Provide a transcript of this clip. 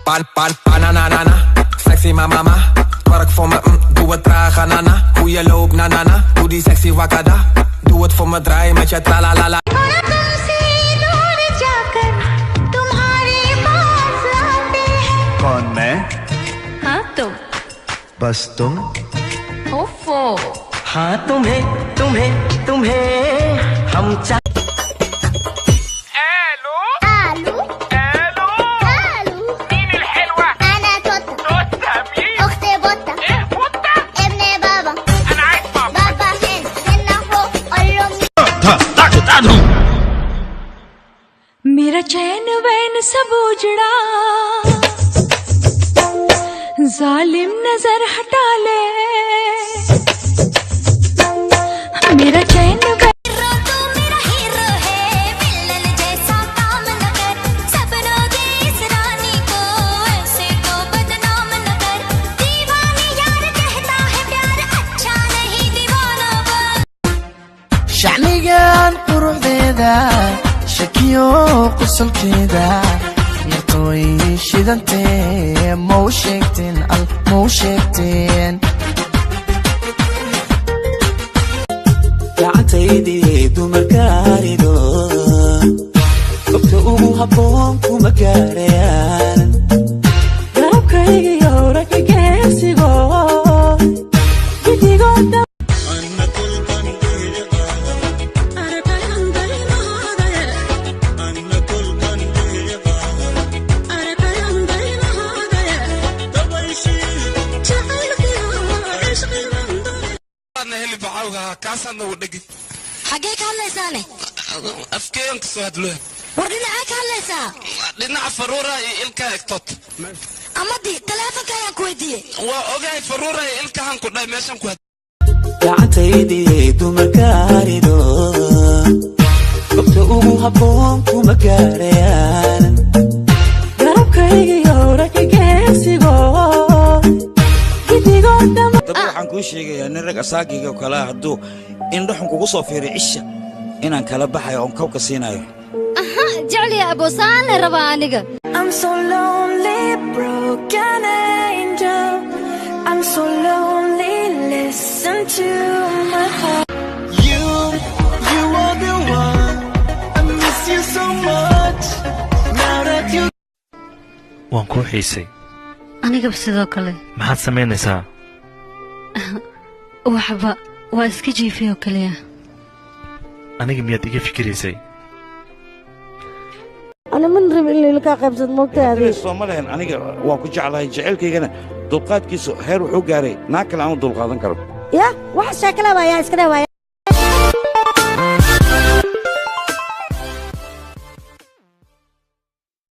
Bananana, sexy mama. Twerk voor me, doe het traag, nana. Hoe je loopt, nanana. Doe die sexy wakada. Doe het voor me, draai met je tralalala. कौन मैं? हाँ तुम। बस तुम? ओफो। हाँ तुम्हें तुम्हें तुम्हें हम मेरा चैन वैन सब उजड़ा, जालिम नजर हटा ले। मेरा चैन شعليقان قروح ذيدا شكيو قصل كيدا يرطوي شيدانتين مو شيكتين مو شيكتين gacantaydi dumarkaarido qofka ugu habboon kuma gaarayaan garabkaygiyo ragga geesigo gidigooda كاسان ودقي حقيقة هالليساني أفكيرك سوادلو وردنا عاك هالليسا لنا فرورة إلكا إكتوت أمدي تلافن كايان كويدي وأوغاي فرورة إلكا هنكو داي ميشان كويد gacantaydi dumarkaarido qofka ugu habboon kuma gaarayaan garabkaygiyo ragga geesigo gidigooda waxaan kuu sheegayaa nin rag asaagiga kale hadduu indhaxun kugu soo fiiriyo cisha inaan kala baxayo oon kawka siinayo aha jecel ya abosaan raba aniga I'm so lonely broken angel I'm so lonely listen to my heart You are the one. I miss you so much. Now that you. waan kuu xiisay aniga sidoo kale maxaad samaynaysaa waxba waa iska jiifiyo kaliya aniga miyaad iga fikiraysay أنا من ربي اللي لك قبضة موتى Soomaaliyan aniga waan ku jeclahay jaceylkaygana dulqaadkiisu heer wuxuu gaaray naag kale aan u dulqaadan karo يا واحد شكله ويا إسكده ويا